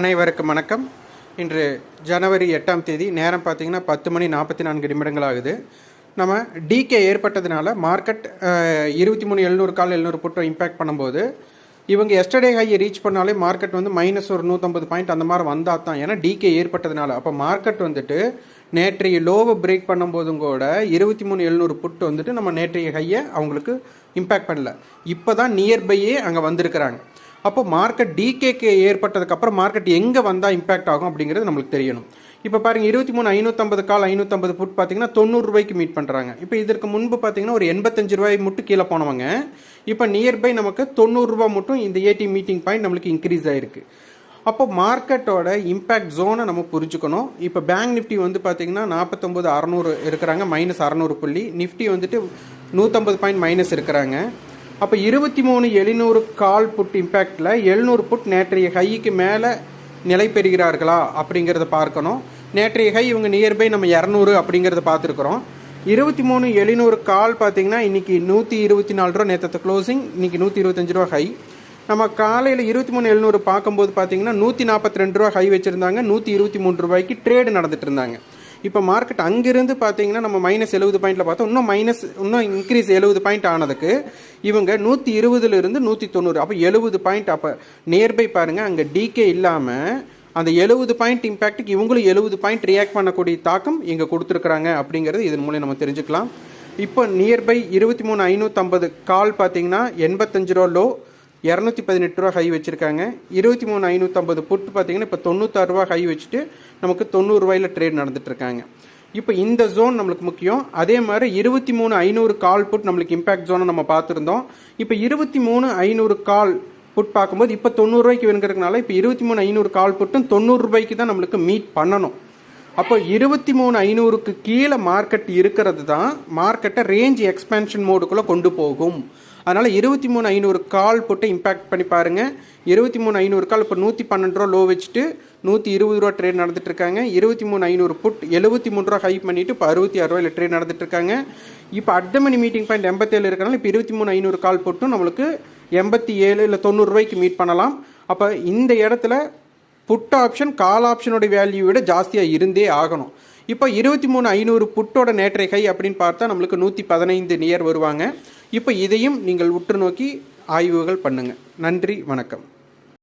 அனைவருக்கும் வணக்கம். இன்று ஜனவரி 8ஆம் தேதி. நேரம் பார்த்தீங்கன்னா 10:44 ஆகுது. நம்ம டிகே ஏற்பட்டதுனால மார்க்கெட் 23,700 கால் 700 புட்டை இம்பேக்ட் பண்ணும்போது இவங்க எஸ்டர்டே ஹையை ரீச் பண்ணாலே மார்க்கெட் வந்து மைனஸ் ஒரு 150 பாயிண்ட் அந்த மாதிரி வந்தால் தான். ஏன்னா டிகே ஏற்பட்டதுனால. அப்போ மார்க்கெட் வந்துட்டு நேற்றைய லோவை பிரேக் பண்ணும்போதும் கூட 23,700 புட்டு வந்துட்டு நம்ம நேற்றைய ஹையை அவங்களுக்கு இம்பேக்ட் பண்ணல. இப்போ தான் நியர்பையே அங்கே வந்திருக்கிறாங்க. அப்போ மார்க்கெட் டிகேக்கு ஏற்பட்டதுக்கப்புறம் மார்க்கெட் எங்கே வந்தால் இம்பேக்ட் ஆகும் அப்படிங்கிறது நம்மளுக்கு தெரியணும். இப்போ பாருங்கள், 23,550 கால் 550 புட் பார்த்தீங்கன்னா 90 ரூபாய்க்கு மீட் பண்ணுறாங்க. இப்போ இதற்கு முன்பு பார்த்தீங்கன்னா ஒரு 85 ரூபாய் மட்டும் கீழே போனவங்க இப்போ நியர்பை நமக்கு 90 ரூபா மட்டும் இந்த ஏடி மீட்டிங் பாயிண்ட் நம்மளுக்கு இன்க்ரீஸ் ஆகிருக்கு. அப்போ மார்க்கெட்டோட இம்பேக்ட் ஜோனை நம்ம புரிஞ்சுக்கணும். இப்போ பேங்க் நிஃப்டி வந்து பார்த்தீங்கன்னா 49,600 இருக்கிறாங்க, மைனஸ் 600 புள்ளி. நிஃப்டி வந்துட்டு 150 பாயிண்ட் மைனஸ் இருக்கிறாங்க. அப்போ 23,700 கால் புட் இம்பேக்டில் 700 புட் நேற்றைய ஹைக்கு மேலே நிலை பெறுகிறார்களா அப்படிங்கிறத பார்க்கணும். நேற்றைய ஹை இவங்க நியர்பை நம்ம 200 அப்படிங்கிறத பார்த்துருக்குறோம். 23,700 கால் பார்த்தீங்கன்னா இன்றைக்கி 124 ரூபா நேற்று க்ளோசிங், இன்றைக்கி 125 ரூபா ஹை. நம்ம காலையில் 23,700 பார்க்கும்போது பார்த்தீங்கன்னா 142 ரூபா ஹை வச்சுருந்தாங்க, 123 ரூபாய்க்கு ட்ரேடு நடந்துட்டு இருந்தாங்க. இப்போ மார்க்கெட் அங்கிருந்து பார்த்தீங்கன்னா நம்ம மைனஸ் 70 பாயிண்டில் பார்த்தோம். இன்னும் இன்க்ரீஸ் 70 பாயிண்ட் ஆனதுக்கு இவங்க 120லிருந்து 190, அப்போ 70 பாயிண்ட். அப்போ நியர்பை பாருங்கள், அங்கே டிகே இல்லாமல் அந்த 70 பாயிண்ட் இம்பேக்ட்டுக்கு இவங்களும் 70 பாயிண்ட் ரியாக்ட் பண்ணக்கூடிய தாக்கம் இங்கே கொடுத்துருக்குறாங்க அப்படிங்கிறது இதன் மூலம் நம்ம தெரிஞ்சுக்கலாம். இப்போ நியர்பை 23,550 கால் பார்த்தீங்கன்னா 85 ரூபா லோ, 218 ரூபா ஹை வச்சுருக்காங்க. 23,550 புட்டு பார்த்தீங்கன்னா இப்போ 96 ரூபா ஹை வச்சுட்டு நமக்கு 90 ரூபாயில் ட்ரேட் நடந்துட்டுருக்காங்க. இப்போ இந்த ஜோன் நம்மளுக்கு முக்கியம். அதே மாதிரி 23,500 கால் புட் நம்மளுக்கு இம்பேக்ட் ஜோனை நம்ம பார்த்துருந்தோம். இப்போ 23,500 கால் புட் பார்க்கும்போது இப்போ 90 ரூபாய்க்கு வேணுங்கிறதுனால இப்போ 23,500 கால் புட்டும் 90 ரூபாய்க்கு தான் நம்மளுக்கு மீட் பண்ணணும். அப்போ 23,500க்கு கீழே மார்க்கெட் இருக்கிறது தான் மார்க்கெட்டை ரேஞ்ச் எக்ஸ்பேன்ஷன் மோடுக்குள்ளே கொண்டு போகும். அதனால் 23,500 கால் போட்டு இம்பேக்ட் பண்ணி பாருங்கள். 23,500 கால் இப்போ 112 ரூபா லோ வச்சுட்டு 120 ரூபா ட்ரேட் நடந்துட்டுருக்காங்க. 23,500 புட் 73 ரூபா ஹை பண்ணிவிட்டு இப்போ 66 ரூபாயில் ட்ரேட் நடந்துட்டுருக்காங்க. இப்போ அட் மணி மீட்டிங் பாயிண்ட் 87 இருக்கனால இப்போ 23,500 கால் போட்டும் நம்மளுக்கு 87 இல்லை 90 ரூபாய்க்கு மீட் பண்ணலாம். அப்போ இந்த இடத்துல புட் ஆப்ஷன் கால் ஆப்ஷனோட வேல்யூ விட ஜாஸ்தியாக இருந்தே ஆகணும். இப்போ 23,500 புட்டோட நேற்றைய ஹை அப்படின்னு பார்த்தா நம்மளுக்கு 115 நியர் வருவாங்க. இப்போ இதையும் நீங்கள் உற்று நோக்கி ஆய்வுகள் பண்ணுங்கள். நன்றி, வணக்கம்.